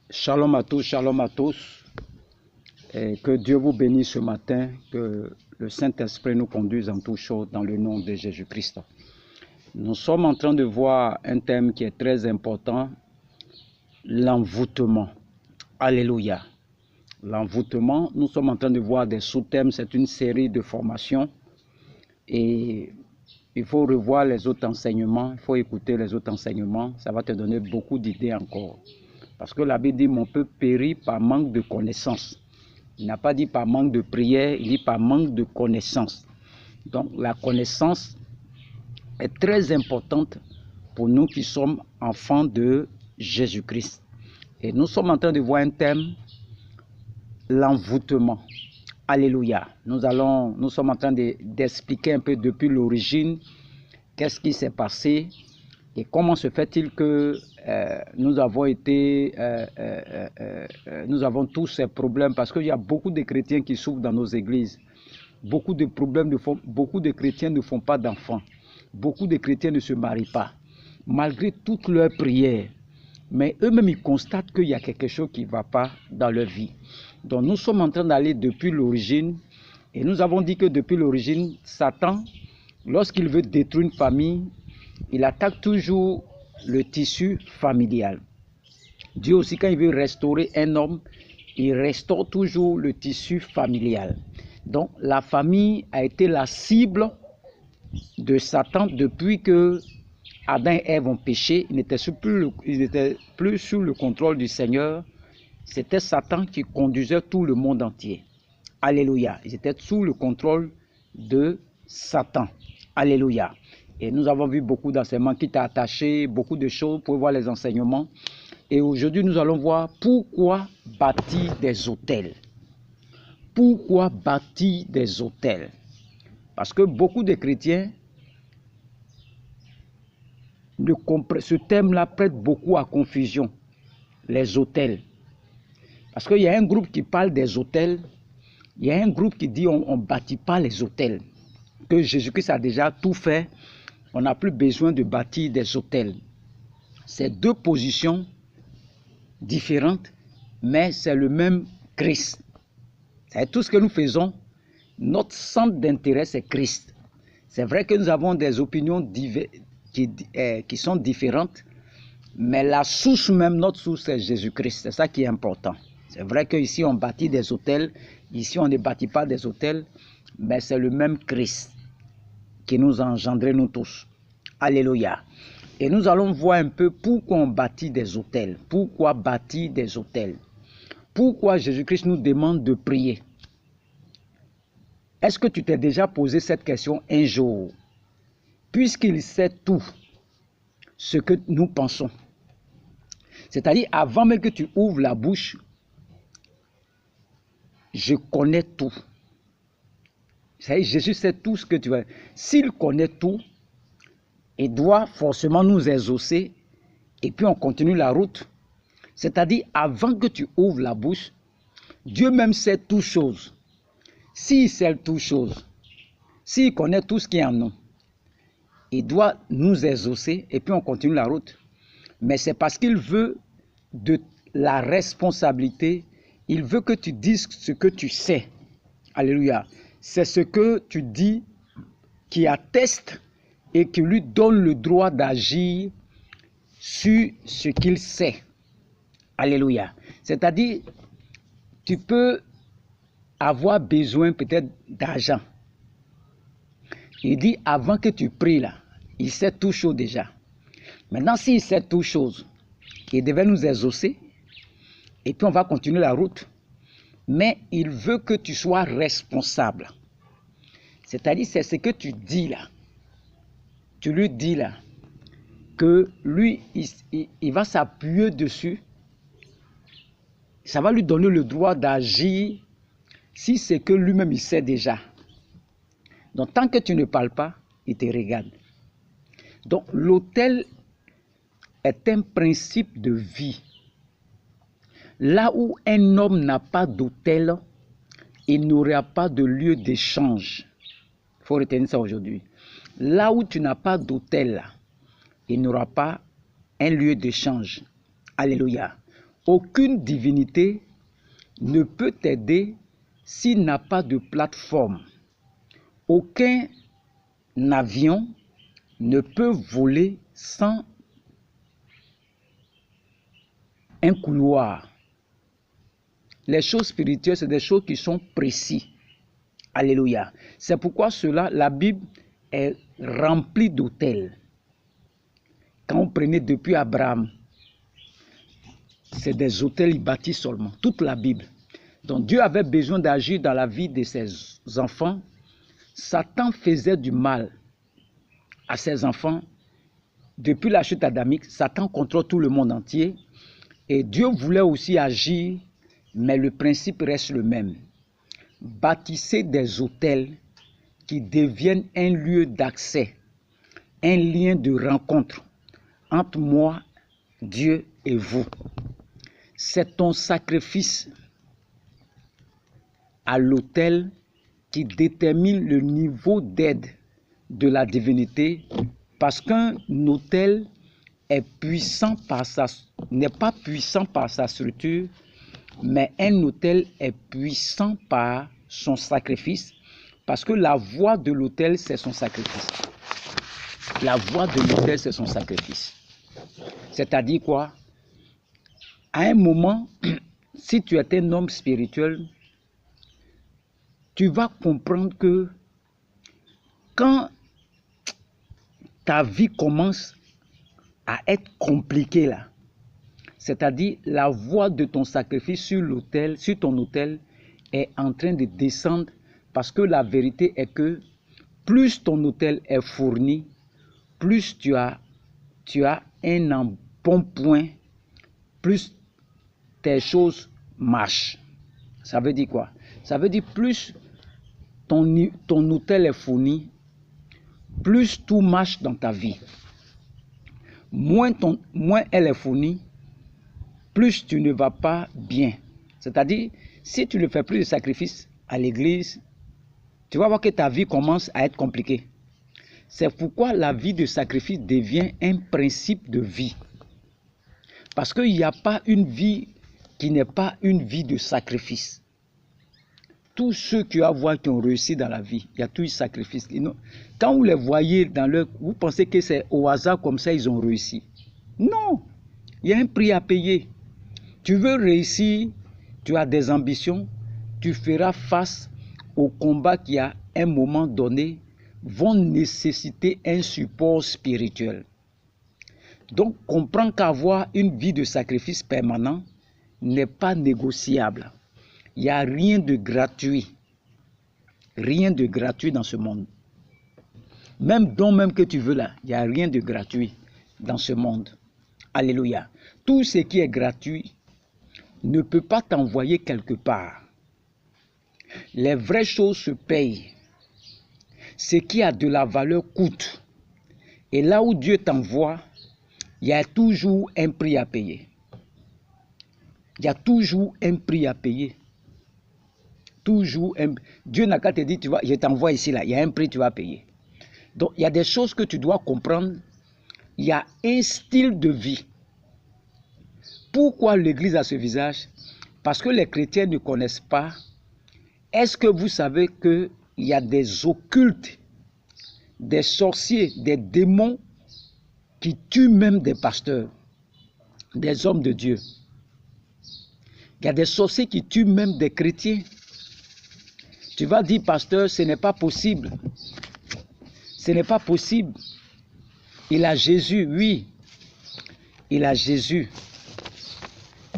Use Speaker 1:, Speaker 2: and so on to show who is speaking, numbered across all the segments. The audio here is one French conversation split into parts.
Speaker 1: Shalom à tous, shalom à tous. Et que Dieu vous bénisse ce matin, que le Saint-Esprit nous conduise en tout chose dans le nom de Jésus-Christ. Nous sommes en train de voir un thème qui est très important, l'envoûtement. Alléluia. L'envoûtement, nous sommes en train de voir des sous-thèmes, c'est une série de formations et il faut revoir les autres enseignements, il faut écouter les autres enseignements, ça va te donner beaucoup d'idées encore. Parce que la Bible dit, mon peuple périt par manque de connaissance. Il n'a pas dit par manque de prière, il dit par manque de connaissance. Donc la connaissance est très importante pour nous qui sommes enfants de Jésus-Christ. Et nous sommes en train de voir un thème, l'envoûtement. Alléluia. Nous sommes en train d'expliquer un peu depuis l'origine, qu'est-ce qui s'est passé et comment se fait-il que nous avons tous ces problèmes, parce qu'il y a beaucoup de chrétiens qui souffrent dans nos églises. Beaucoup de chrétiens ne font pas d'enfants. Beaucoup de chrétiens ne se marient pas, malgré toutes leurs prières. Mais eux-mêmes, ils constatent qu'il y a quelque chose qui ne va pas dans leur vie. Donc nous sommes en train d'aller depuis l'origine. Et nous avons dit que depuis l'origine, Satan, lorsqu'il veut détruire une famille, il attaque toujours le tissu familial. Dieu aussi, quand il veut restaurer un homme, il restaure toujours le tissu familial. Donc la famille a été la cible de Satan depuis que Adam et Ève ont péché. Ils n'étaient plus sous le contrôle du Seigneur. C'était Satan qui conduisait tout le monde entier. Alléluia. Ils étaient sous le contrôle de Satan. Alléluia. Et nous avons vu beaucoup d'enseignements qui t'ont attaché, beaucoup de choses. Vous pouvez voir les enseignements. Et aujourd'hui, nous allons voir pourquoi bâtir des autels. Pourquoi bâtir des autels? Parce que beaucoup de chrétiens, ce thème-là prête beaucoup à confusion. Les autels. Parce qu'il y a un groupe qui parle des autels. Il y a un groupe qui dit on ne bâtit pas les autels. Que Jésus-Christ a déjà tout fait. On n'a plus besoin de bâtir des autels. C'est deux positions différentes, mais c'est le même Christ. C'est tout ce que nous faisons. Notre centre d'intérêt, c'est Christ. C'est vrai que nous avons des opinions qui sont différentes, mais la source même, notre source, c'est Jésus-Christ. C'est ça qui est important. C'est vrai qu'ici, on bâtit des autels. Ici, on ne bâtit pas des autels, mais c'est le même Christ qui nous a engendrés, nous tous. Alléluia. Et nous allons voir un peu pourquoi on bâtit des autels. Pourquoi bâtir des autels? Pourquoi Jésus-Christ nous demande de prier? Est-ce que tu t'es déjà posé cette question un jour? Puisqu'il sait tout ce que nous pensons. C'est-à-dire, avant même que tu ouvres la bouche, je connais tout. C'est-à-dire, Jésus sait tout ce que tu veux. S'il connaît tout, il doit forcément nous exaucer et puis on continue la route. C'est-à-dire, avant que tu ouvres la bouche, Dieu même sait toutes choses. S'il sait toutes choses, s'il connaît tout ce qui est en nous, il doit nous exaucer et puis on continue la route. Mais c'est parce qu'il veut de la responsabilité, il veut que tu dises ce que tu sais. Alléluia. C'est ce que tu dis qui atteste et qui lui donne le droit d'agir sur ce qu'il sait. Alléluia. C'est-à-dire, tu peux avoir besoin peut-être d'argent. Il dit, avant que tu pries là, il sait tout chose déjà. Maintenant, s'il sait tout chose, il devait nous exaucer et puis on va continuer la route. Mais il veut que tu sois responsable. C'est-à-dire, c'est ce que tu dis là. Tu lui dis là que lui, il va s'appuyer dessus. Ça va lui donner le droit d'agir si c'est que lui-même il sait déjà. Donc, tant que tu ne parles pas, il te regarde. Donc, l'autel est un principe de vie. Là où un homme n'a pas d'autel, il n'aura pas de lieu d'échange. Il faut retenir ça aujourd'hui. Là où tu n'as pas d'autel, il n'y aura pas un lieu d'échange. Alléluia. Aucune divinité ne peut t'aider s'il n'a pas de plateforme. Aucun avion ne peut voler sans un couloir. Les choses spirituelles, c'est des choses qui sont précises. Alléluia. C'est pourquoi la Bible est remplie d'autels. Quand on prenait depuis Abraham, c'est des autels bâtis seulement. Toute la Bible. Donc Dieu avait besoin d'agir dans la vie de ses enfants. Satan faisait du mal à ses enfants. Depuis la chute adamique, Satan contrôle tout le monde entier. Et Dieu voulait aussi agir, mais le principe reste le même. Bâtissez des autels qui deviennent un lieu d'accès, un lien de rencontre entre moi, Dieu et vous. C'est ton sacrifice à l'autel qui détermine le niveau d'aide de la divinité, parce qu'un autel est puissant n'est pas puissant par sa structure, mais un autel est puissant par son sacrifice, parce que la voix de l'autel, c'est son sacrifice. La voix de l'autel, c'est son sacrifice. C'est-à-dire quoi? À un moment, si tu es un homme spirituel, tu vas comprendre que quand ta vie commence à être compliquée là, c'est-à-dire la voix de ton sacrifice sur l'autel, sur ton autel, est en train de descendre, parce que la vérité est que plus ton autel est fourni, plus tu as un bon point, plus tes choses marchent. Ça veut dire quoi? Ça veut dire plus ton autel est fourni, plus tout marche dans ta vie. Moins elle est fournie, plus tu ne vas pas bien. C'est-à-dire, si tu ne fais plus de sacrifices à l'église, tu vas voir que ta vie commence à être compliquée. C'est pourquoi la vie de sacrifice devient un principe de vie. Parce qu'il n'y a pas une vie qui n'est pas une vie de sacrifice. Tous ceux qui ont réussi dans la vie, il y a tous les sacrifices. Quand vous les voyez vous pensez que c'est au hasard comme ça ils ont réussi. Non, il y a un prix à payer. Tu veux réussir, tu as des ambitions, tu feras face aux combats qui à un moment donné vont nécessiter un support spirituel. Donc comprends qu'avoir une vie de sacrifice permanent n'est pas négociable. Il n'y a rien de gratuit. Rien de gratuit dans ce monde. Même don même que tu veux là, il n'y a rien de gratuit dans ce monde. Alléluia. Tout ce qui est gratuit ne peut pas t'envoyer quelque part. Les vraies choses se payent. Ce qui a de la valeur coûte. Et là où Dieu t'envoie, il y a toujours un prix à payer. Il y a toujours un prix à payer. Toujours Dieu n'a qu'à te dire, tu vois, je t'envoie ici, là, il y a un prix que tu vas payer. Donc, il y a des choses que tu dois comprendre. Il y a un style de vie. Pourquoi l'Église a ce visage? Parce que les chrétiens ne connaissent pas. Est-ce que vous savez qu'il y a des occultes, des sorciers, des démons qui tuent même des pasteurs, des hommes de Dieu? Il y a des sorciers qui tuent même des chrétiens. Tu vas dire, pasteur, ce n'est pas possible. Ce n'est pas possible. Il a Jésus, oui. Il a Jésus.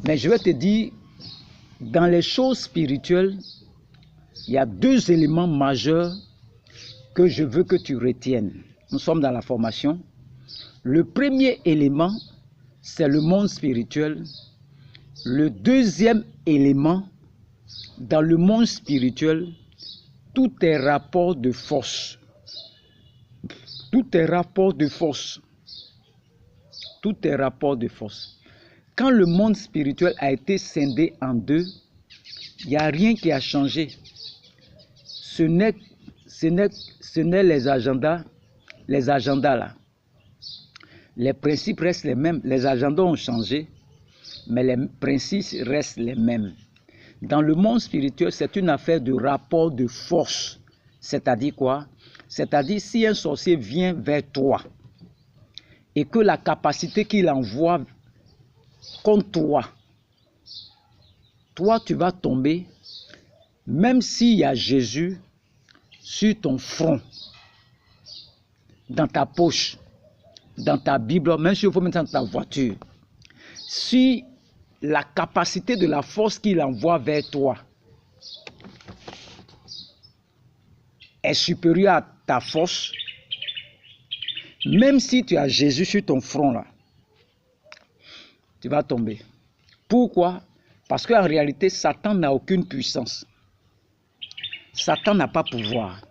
Speaker 1: Mais je vais te dire, dans les choses spirituelles, il y a deux éléments majeurs que je veux que tu retiennes. Nous sommes dans la formation. Le premier élément, c'est le monde spirituel. Le deuxième élément, dans le monde spirituel, tout est rapport de force. Tout est rapport de force. Tout est rapport de force. Quand le monde spirituel a été scindé en deux, il n'y a rien qui a changé. Ce n'est les agendas là. Les principes restent les mêmes. Les agendas ont changé, mais les principes restent les mêmes. Dans le monde spirituel, c'est une affaire de rapport de force. C'est-à-dire quoi? C'est-à-dire si un sorcier vient vers toi et que la capacité qu'il envoie contre toi, toi tu vas tomber, même s'il y a Jésus sur ton front, dans ta poche, dans ta Bible, même si il faut mettre dans ta voiture. Si la capacité de la force qu'il envoie vers toi est supérieure à ta force, même si tu as Jésus sur ton front là, tu vas tomber. Pourquoi? Parce qu'en réalité, Satan n'a aucune puissance. Satan n'a pas pouvoir.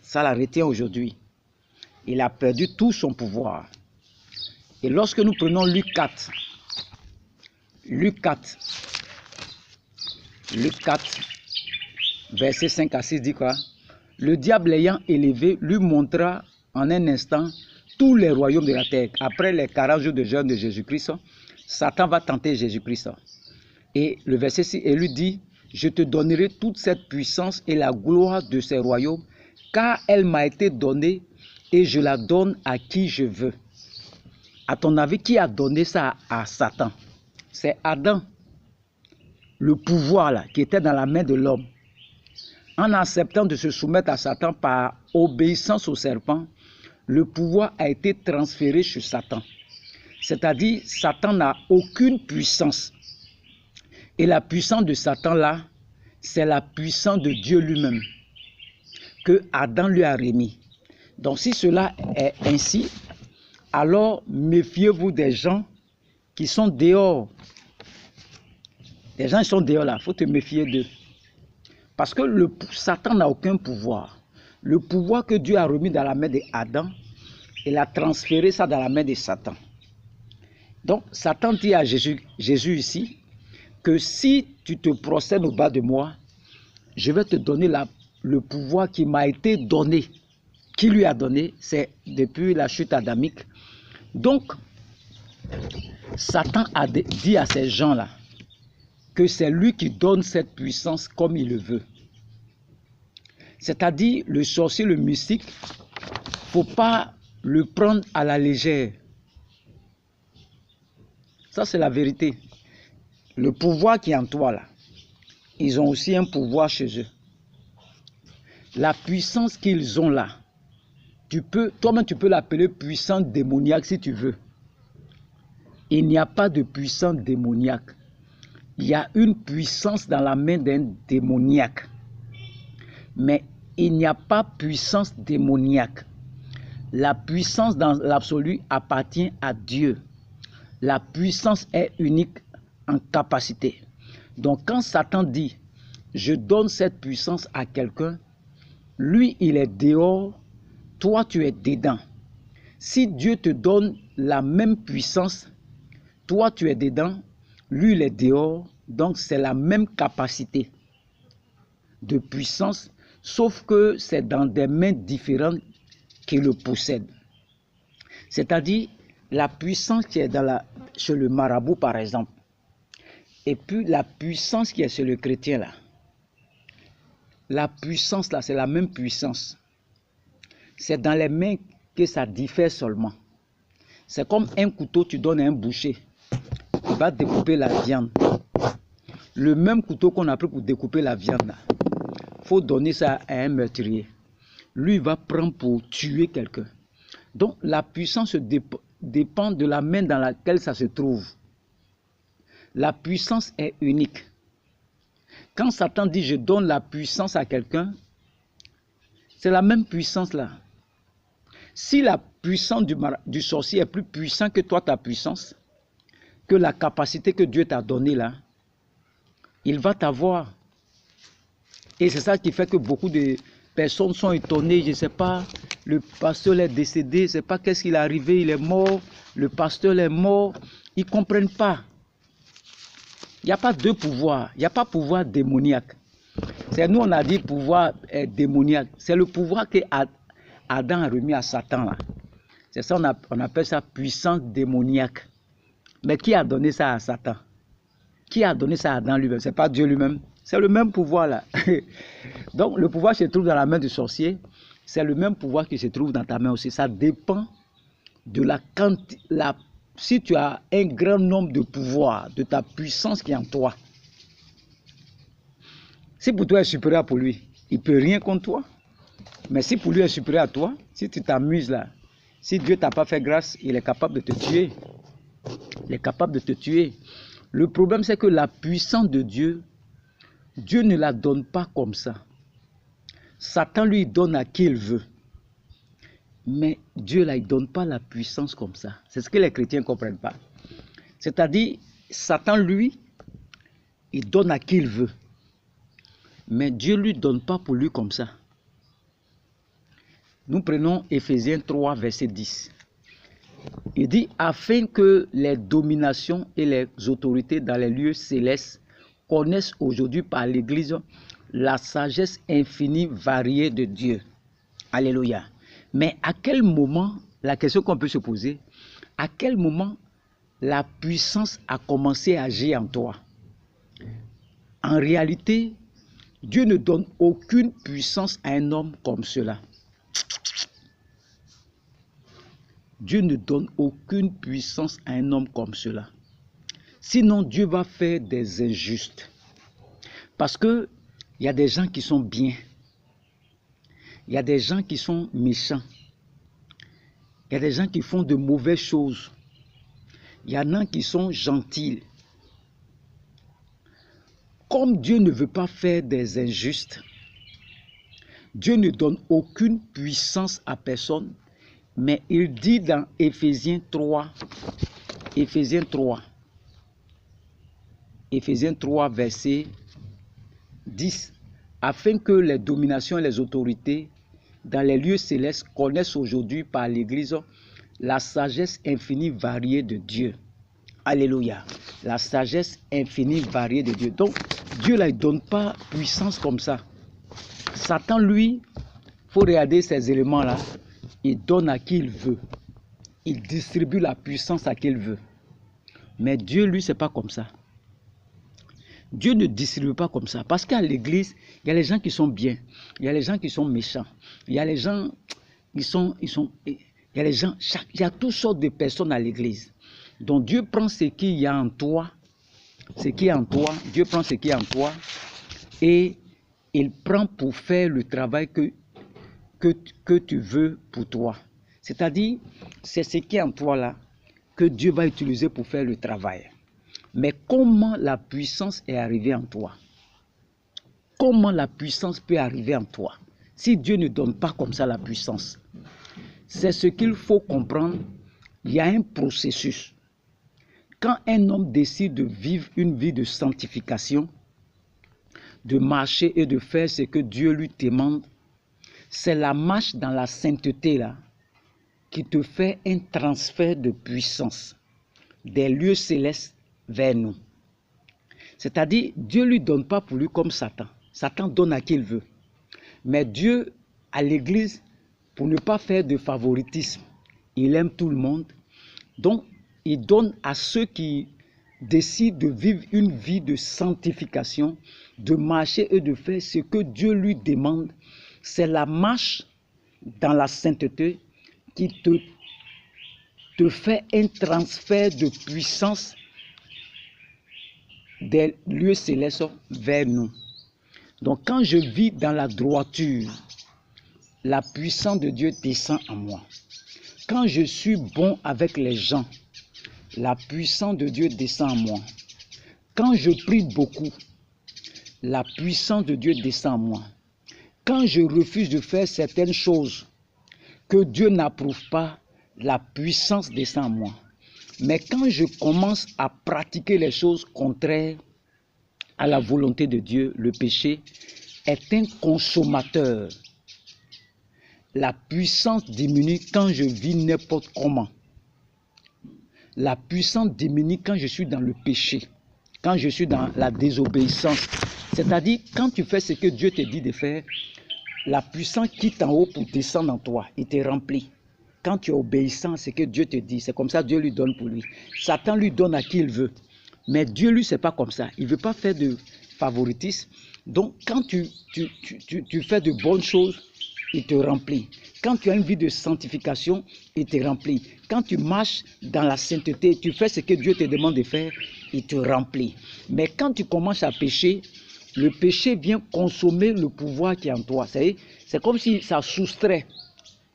Speaker 1: Ça la retient aujourd'hui. Il a perdu tout son pouvoir. Et lorsque nous prenons Luc 4, verset 5 à 6 dit quoi? Le diable l'ayant élevé, lui montra en un instant tous les royaumes de la terre. Après les 40 jours de jeûne de Jésus-Christ, Satan va tenter Jésus-Christ. Et le verset 6, il lui dit, je te donnerai toute cette puissance et la gloire de ces royaumes, car elle m'a été donnée et je la donne à qui je veux. À ton avis, qui a donné ça à Satan? C'est Adam. Le pouvoir là, qui était dans la main de l'homme. En acceptant de se soumettre à Satan par obéissance au serpent, le pouvoir a été transféré sur Satan. C'est-à-dire, Satan n'a aucune puissance. Et la puissance de Satan là, c'est la puissance de Dieu lui-même, que Adam lui a remis. Donc si cela est ainsi, alors méfiez-vous des gens qui sont dehors. Les gens qui sont dehors là, il faut te méfier d'eux. Parce que Satan n'a aucun pouvoir. Le pouvoir que Dieu a remis dans la main d'Adam, il a transféré ça dans la main de Satan. Donc Satan dit à Jésus ici, que si tu te procèdes au bas de moi, je vais te donner le pouvoir qui m'a été donné. Qui lui a donné? C'est depuis la chute adamique. Donc, Satan a dit à ces gens-là que c'est lui qui donne cette puissance comme il le veut. C'est-à-dire, le sorcier, le mystique, il ne faut pas le prendre à la légère. Ça, c'est la vérité. Le pouvoir qui est en toi, là, ils ont aussi un pouvoir chez eux. La puissance qu'ils ont là, toi-même tu peux l'appeler puissance démoniaque si tu veux. Il n'y a pas de puissance démoniaque. Il y a une puissance dans la main d'un démoniaque. Mais il n'y a pas puissance démoniaque. La puissance dans l'absolu appartient à Dieu. La puissance est unique en capacité. Donc quand Satan dit, je donne cette puissance à quelqu'un, lui il est dehors, toi tu es dedans. Si Dieu te donne la même puissance, toi tu es dedans, lui il est dehors, donc c'est la même capacité de puissance, sauf que c'est dans des mains différentes qu'il le possède. C'est-à-dire la puissance qui est chez le marabout par exemple, et puis la puissance qui est chez le chrétien là. La puissance là, c'est la même puissance. C'est dans les mains que ça diffère seulement. C'est comme un couteau, tu donnes à un boucher. Il va découper la viande. Le même couteau qu'on a pris pour découper la viande là, il faut donner ça à un meurtrier. Lui, il va prendre pour tuer quelqu'un. Donc la puissance dépend de la main dans laquelle ça se trouve. La puissance est unique. Quand Satan dit je donne la puissance à quelqu'un, c'est la même puissance là. Si la puissance du sorcier est plus puissante que toi, ta puissance, que la capacité que Dieu t'a donnée là, il va t'avoir. Et c'est ça qui fait que beaucoup de personnes sont étonnées. Je ne sais pas, le pasteur est décédé, je ne sais pas qu'est-ce qu'il est arrivé, il est mort, le pasteur est mort. Ils ne comprennent pas. Il n'y a pas deux pouvoirs. Il n'y a pas pouvoir démoniaque. C'est nous, on a dit pouvoir démoniaque. C'est le pouvoir que Adam a remis à Satan. C'est ça, on appelle ça puissance démoniaque. Mais qui a donné ça à Satan? Qui a donné ça à Adam lui-même? Ce n'est pas Dieu lui-même. C'est le même pouvoir là. Donc le pouvoir se trouve dans la main du sorcier. C'est le même pouvoir qui se trouve dans ta main aussi. Ça dépend de la quantité. Si tu as un grand nombre de pouvoirs, de ta puissance qui est en toi. Si pour toi est supérieur pour lui, il ne peut rien contre toi. Mais si pour lui est supérieur à toi, si tu t'amuses là, si Dieu t'a pas fait grâce, il est capable de te tuer. Il est capable de te tuer. Le problème, c'est que la puissance de Dieu, Dieu ne la donne pas comme ça. Satan lui donne à qui il veut. Mais Dieu, là, il ne donne pas la puissance comme ça. C'est ce que les chrétiens ne comprennent pas. C'est-à-dire, Satan, lui, il donne à qui il veut. Mais Dieu ne lui donne pas pour lui comme ça. Nous prenons Éphésiens 3, verset 10. Il dit, afin que les dominations et les autorités dans les lieux célestes connaissent aujourd'hui par l'Église la sagesse infinie variée de Dieu. Alléluia. Mais à quel moment, la question qu'on peut se poser, à quel moment la puissance a commencé à agir en toi? En réalité, Dieu ne donne aucune puissance à un homme comme cela. Dieu ne donne aucune puissance à un homme comme cela. Sinon, Dieu va faire des injustes. Parce que il y a des gens qui sont bien. Il y a des gens qui sont méchants. Il y a des gens qui font de mauvaises choses. Il y en a qui sont gentils. Comme Dieu ne veut pas faire des injustes, Dieu ne donne aucune puissance à personne, mais il dit dans Éphésiens 3, verset 10, afin que les dominations et les autorités dans les lieux célestes connaissent aujourd'hui par l'Église la sagesse infinie variée de Dieu. Alléluia. La sagesse infinie variée de Dieu. Donc, Dieu là, il ne donne pas puissance comme ça. Satan, lui, il faut regarder ces éléments-là. Il donne à qui il veut. Il distribue la puissance à qui il veut. Mais Dieu, lui, c'est pas comme ça. Dieu ne distribue pas comme ça. Parce qu'à l'église, il y a les gens qui sont bien. Il y a les gens qui sont méchants. Il y a les gens, il y a les gens, il y a toutes sortes de personnes à l'église. Donc Dieu prend ce qu'il y a en toi, Dieu prend ce qui est en toi et il prend pour faire le travail que tu veux pour toi. C'est-à-dire, c'est ce qui est en toi là que Dieu va utiliser pour faire le travail. Mais comment la puissance est arrivée en toi? Comment la puissance peut arriver en toi? Si Dieu ne donne pas comme ça la puissance, c'est ce qu'il faut comprendre. Il y a un processus. Quand un homme décide de vivre une vie de sanctification, de marcher et de faire ce que Dieu lui demande, c'est la marche dans la sainteté là qui te fait un transfert de puissance des lieux célestes vers nous. C'est-à-dire, Dieu ne lui donne pas pour lui comme Satan. Satan donne à qui il veut. Mais Dieu, à l'église, pour ne pas faire de favoritisme, il aime tout le monde. Donc, il donne à ceux qui décident de vivre une vie de sanctification, de marcher et de faire ce que Dieu lui demande. C'est la marche dans la sainteté qui te fait un transfert de puissance des lieux célestes vers nous. Donc quand je vis dans la droiture, la puissance de Dieu descend en moi. Quand je suis bon avec les gens, la puissance de Dieu descend en moi. Quand je prie beaucoup, la puissance de Dieu descend en moi. Quand je refuse de faire certaines choses que Dieu n'approuve pas, la puissance descend en moi. Mais quand je commence à pratiquer les choses contraires à la volonté de Dieu, le péché est un consommateur. La puissance diminue quand je vis n'importe comment. La puissance diminue quand je suis dans le péché, quand je suis dans la désobéissance. C'est-à-dire, quand tu fais ce que Dieu te dit de faire, la puissance quitte en haut pour descendre en toi et te remplit. Quand tu es obéissant à ce que Dieu te dit, c'est comme ça que Dieu lui donne pour lui. Satan lui donne à qui il veut. Mais Dieu, lui, c'est pas comme ça. Il ne veut pas faire de favoritisme. Donc, quand tu fais de bonnes choses, il te remplit. Quand tu as une vie de sanctification, il te remplit. Quand tu marches dans la sainteté, tu fais ce que Dieu te demande de faire, il te remplit. Mais quand tu commences à pécher, le péché vient consommer le pouvoir qui est en toi. C'est comme si ça soustrait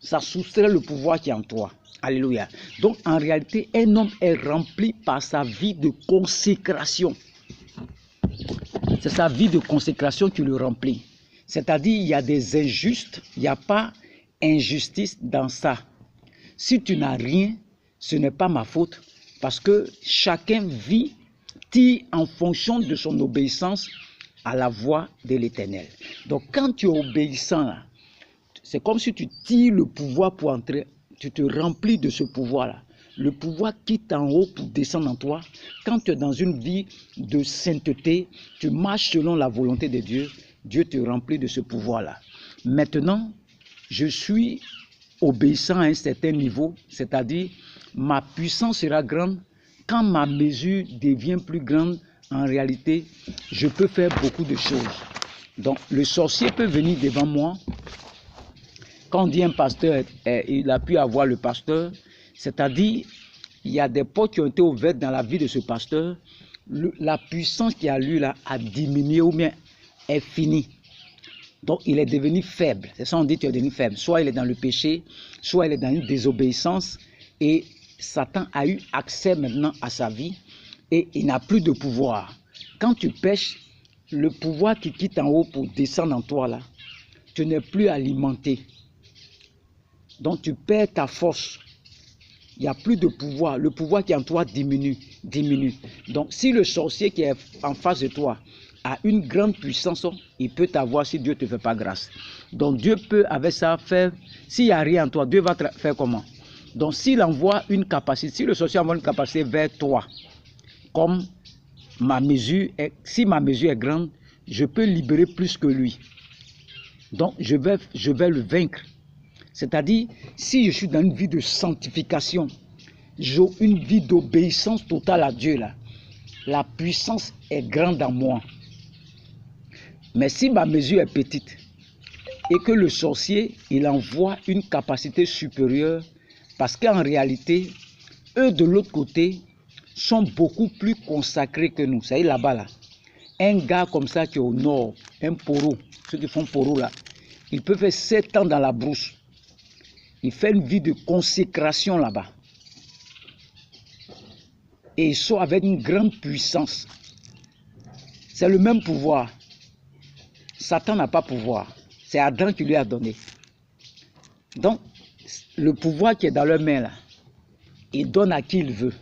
Speaker 1: le pouvoir qui est en toi. Alléluia. Donc, en réalité, un homme est rempli par sa vie de consécration. C'est sa vie de consécration qui le remplit. C'est-à-dire, il y a des injustes, il n'y a pas injustice dans ça. Si tu n'as rien, ce n'est pas ma faute, parce que chacun vit en fonction de son obéissance à la voix de l'Éternel. Donc, quand tu es obéissant, c'est comme si tu tires le pouvoir pour entrer, tu te remplis de ce pouvoir-là. Le pouvoir quitte en haut pour descendre en toi. Quand tu es dans une vie de sainteté, tu marches selon la volonté de Dieu, Dieu te remplit de ce pouvoir-là. Maintenant, je suis obéissant à un certain niveau, c'est-à-dire ma puissance sera grande. Quand ma mesure devient plus grande, en réalité, je peux faire beaucoup de choses. Donc, le sorcier peut venir devant moi. Quand on dit un pasteur, il a pu avoir le pasteur, c'est-à-dire, il y a des portes qui ont été ouvertes dans la vie de ce pasteur. La puissance qui a lui là a diminué ou bien est finie. Donc, il est devenu faible. C'est ça, on dit, tu es devenu faible. Soit il est dans le péché, soit il est dans une désobéissance. Et Satan a eu accès maintenant à sa vie et il n'a plus de pouvoir. Quand tu pêches, le pouvoir qui quitte en haut pour descendre en toi, là, tu n'es plus alimenté. Donc, tu perds ta force. Il n'y a plus de pouvoir. Le pouvoir qui est en toi diminue. Donc, si le sorcier qui est en face de toi a une grande puissance, il peut t'avoir si Dieu ne te fait pas grâce. Donc, Dieu peut avec ça faire, s'il n'y a rien en toi, Dieu va faire comment? Donc, s'il envoie une capacité, si le sorcier envoie une capacité vers toi, comme si ma mesure est grande, je peux libérer plus que lui. Donc, je vais le vaincre. C'est-à-dire, si je suis dans une vie de sanctification, j'ai une vie d'obéissance totale à Dieu, là, la puissance est grande en moi. Mais si ma mesure est petite et que le sorcier, il envoie une capacité supérieure, parce qu'en réalité, eux de l'autre côté sont beaucoup plus consacrés que nous. C'est là-bas, là. Un gars comme ça qui est au nord, un poro, ceux qui font poro là, il peut faire 7 ans dans la brousse. Il fait une vie de consécration là-bas. Et il sort avec une grande puissance. C'est le même pouvoir. Satan n'a pas pouvoir. C'est Adam qui lui a donné. Donc, le pouvoir qui est dans leur main là, il donne à qui il veut.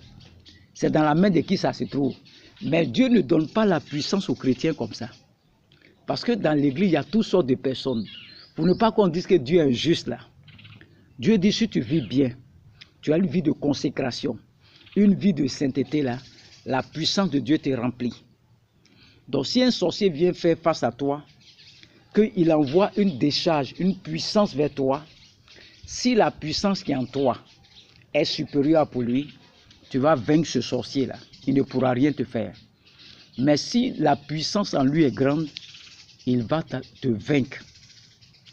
Speaker 1: C'est dans la main de qui ça se trouve. Mais Dieu ne donne pas la puissance aux chrétiens comme ça. Parce que dans l'église, il y a toutes sortes de personnes. Pour ne pas qu'on dise que Dieu est injuste là. Dieu dit, si tu vis bien, tu as une vie de consécration, une vie de sainteté là, la puissance de Dieu te remplit. Donc si un sorcier vient faire face à toi, qu'il envoie une décharge, une puissance vers toi, si la puissance qui est en toi est supérieure pour lui, tu vas vaincre ce sorcier là. Il ne pourra rien te faire. Mais si la puissance en lui est grande, il va te vaincre.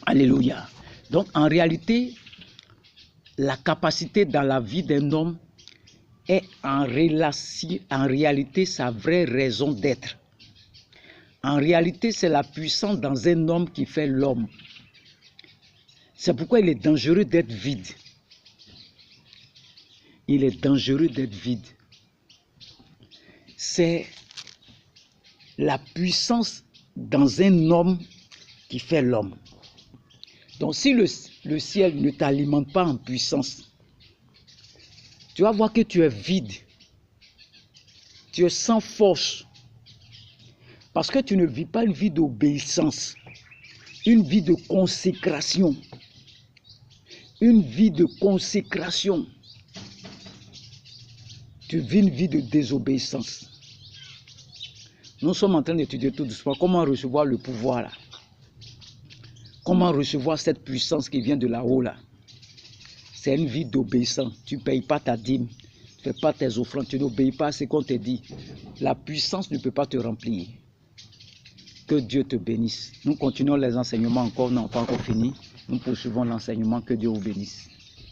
Speaker 1: Alléluia. Donc en réalité, la capacité dans la vie d'un homme est en réalité sa vraie raison d'être. En réalité, c'est la puissance dans un homme qui fait l'homme. C'est pourquoi il est dangereux d'être vide. Il est dangereux d'être vide. C'est la puissance dans un homme qui fait l'homme. Donc si le ciel ne t'alimente pas en puissance, tu vas voir que tu es vide. Tu es sans force. Parce que tu ne vis pas une vie d'obéissance, une vie de consécration. Une vie de consécration. Tu vis une vie de désobéissance. Nous sommes en train d'étudier tout doucement comment recevoir le pouvoir là. Comment recevoir cette puissance qui vient de là-haut là. C'est une vie d'obéissance. Tu ne payes pas ta dîme. fais pas tes offrandes, tu n'obéis pas à ce qu'on te dit, la puissance ne peut pas te remplir. Que Dieu te bénisse. Nous continuons les enseignements encore, on n'a pas encore fini. Nous poursuivons l'enseignement. Que Dieu vous bénisse.